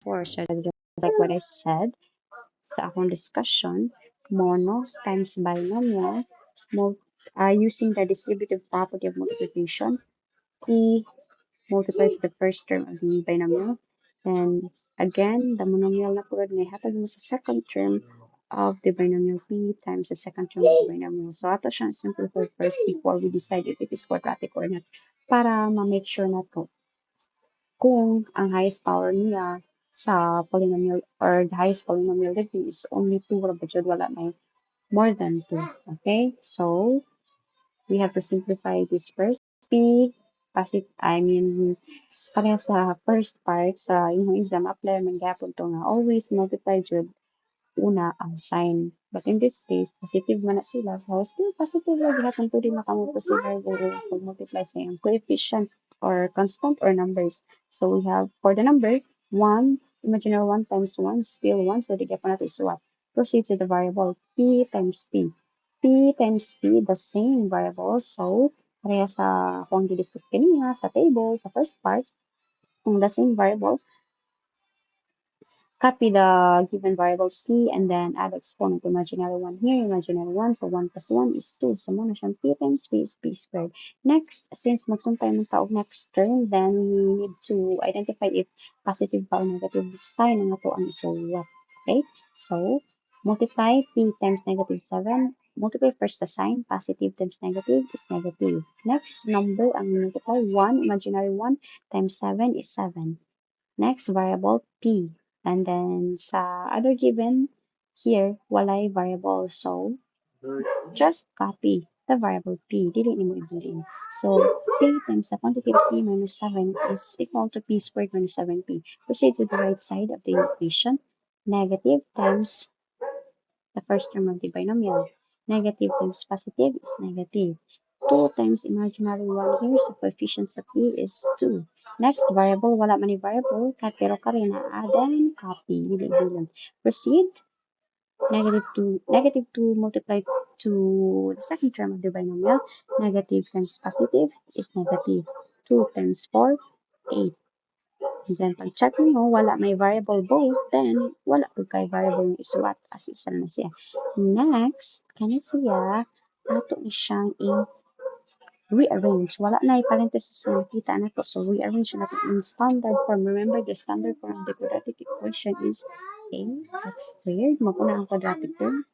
4. So, like what I said sa akong discussion, mono times binomial using the distributive property of multiplication, P multiplies the first term of the binomial. And again, the monomial na po may hatag mo sa second term of the binomial P times the second term of the binomial. So, ato siyang simplify first before we decide if it is quadratic or not para ma-make sure na to kung ang highest power niya sa polynomial or the highest polynomial degree is only 2 or budget wala may more than 2. Okay? So, we have to simplify this first. P, pareha sa first part sa inyong exam, apply man gyapon to nga always multiply jud una ang sign. But in this case, positive man na sila. So, still positive lang gyapon to din makamu-proceed pag multiply sa iyang coefficient or constant or numbers. So, we have for the number 1, imaginary 1 times 1 still 1. So, di gyapon natin isuwat. Proceed to the variable P times P. P times P, the same variable. So, pareha sa kung di-discuss kanina, sa table, sa first part, kung the same variable, copy the given variable P and then add exponent. Imaginary 1 here, imaginary 1. So, 1 plus 1 is 2. So, muna siyang P times P is P squared. Next, since magsumpay ng taog next term, then we need to identify if positive or negative sign ng ato ang isuwat. Okay? So, multiply P times negative 7. Multiply first the sign. Positive times negative is negative. Next number ang multiply 1, imaginary 1 times 7 is 7. Next variable P. And then sa other given here, walay variable. So, just copy the variable P. Dili ni mo i-build. So, P times the quantity of P minus 7 is equal to P squared minus 7P. Proceed to the right side of the equation. Negative times the first term of the binomial. Negative times positive is negative. 2 times imaginary 1 here, so coefficient sa P is 2. Next variable, wala man yung variable, pero kari na add copy. Proceed. Negative 2 multiplied to the second term of the binomial. Negative times positive is negative. 2 times 4, 8. And then, pag check mo, wala may variable both, then, wala po kay variable ng isuwat as isa na siya. Next, kani siya, ato ni siyang rearrange. Wala na parenthesis na nakita na to. So, rearrange na natin in standard form. Remember, the standard form of the quadratic equation is a x squared. Maguna ang quadratic term,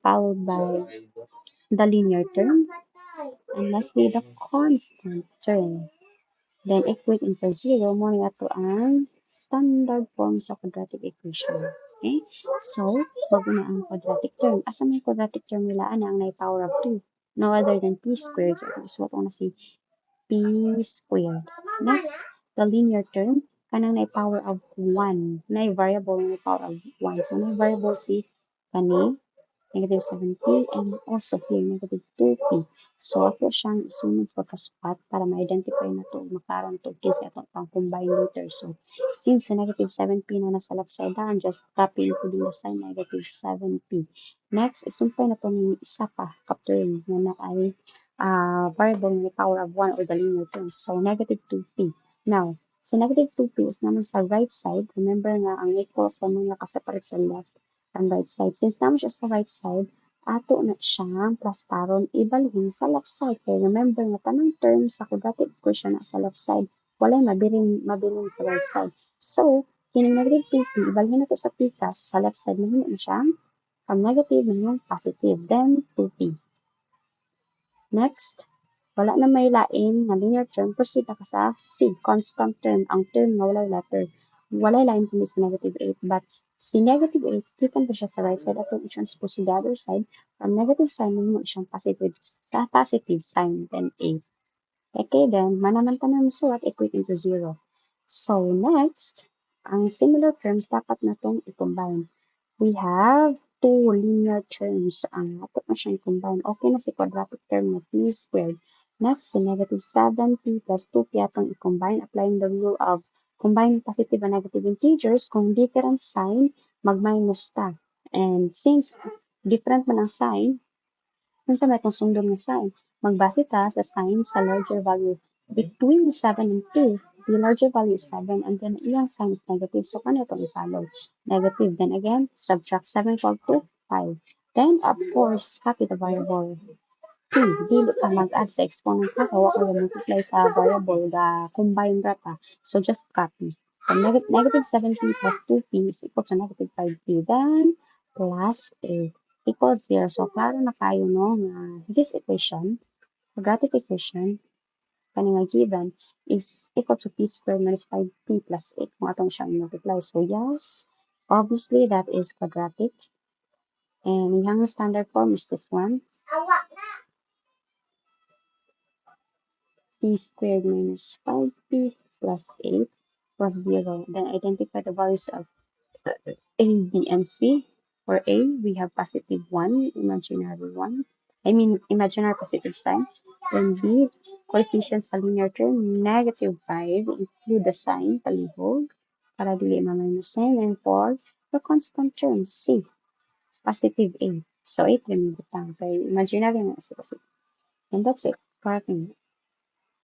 followed by the linear term, and lastly, the constant term. Then, equate into 0, mo na ito ang standard form sa quadratic equation. Okay? So, bago na ang quadratic term. Asa may quadratic term nila, ang power of 2. No other than P squared. So, this is what na si P squared. Next, the linear term, kanang na power of 1. Na variable na power of 1. So, na variable si kani, negative 7p, and also here, negative 2p. So, ako siyang isunod pagkasupat para ma-identify na to, makaroon to, kasi ito pang combine later. So, since the negative 7p na nasa left side down, just copy including the sign negative 7p. Next, isumpay na to ni isa pa, ka-term na ay variable ni power of 1 or the linear term. So, negative 2p. Now, sa negative 2p is naman sa right side. Remember nga, ang equal sa mga nakaseparate sa left and right side. Since naman siya sa right side, ato na siyang plus paron ibalhin sa left side. Kaya remember nga tanang term sa quadratic equation na sa left side, walay mabiling sa right side. So, kining negative 2p, ibalhin na to sa pikas sa left side, mahimo na siyang from negative na positive, then 2p. Next, wala na may lain nga linear term, proceed na ka sa C, constant term, ang term nga walay letter. Walay lain kundi sa negative 8, but si negative 8, gikan po siya sa right side, atong isang suppose to the other side, from negative sign, mo siyang positive, sa positive sign, then 8. Okay, then, manamantan na suwat, equate into 0. So, next, ang similar terms, dapat na itong i-combine. We have two linear terms. Ang ato na siyang combine. Okay na si quadratic term na p squared. Next, si negative 7p plus 2p atong i-combine, applying the rule of combine positive and negative integers. Kung different sign, mag-minus ta. And since different man ang sign, kung sa may sundong na sign, magbase ta sa sign sa larger value between 7 and 2. the larger value is 7, and then iyang sign is negative. So, kano itong i-follow? Negative. Then again, subtract 7 from 2, 5. Then, of course, copy the variable. P, dili ka mag-add sa exponent ha. Kawa ka multiply sa variable, the combine ra ta. So, just copy. So, negative 7p plus 2p is equal to negative 5p. Then, plus a equals 0. So, klaro na kayo, no, nga this equation, quadratic equation, kaning given is equal to p squared minus 5p plus 8 kung atong siyang multiply. So, yes, obviously that is quadratic. And yung standard form is this one, p squared minus 5p plus 8 plus 0. Then identify the values of a, b, and c. For a, we have positive 1, imaginary 1. I mean, imaginary positive sign. Then b, coefficient sa linear term, negative 5, include the sign, palihog, para dili ma-minusin. And for the constant term, c, positive 8. So, 8 remove the time. So, imaginary na si positive. And that's it. Correct me.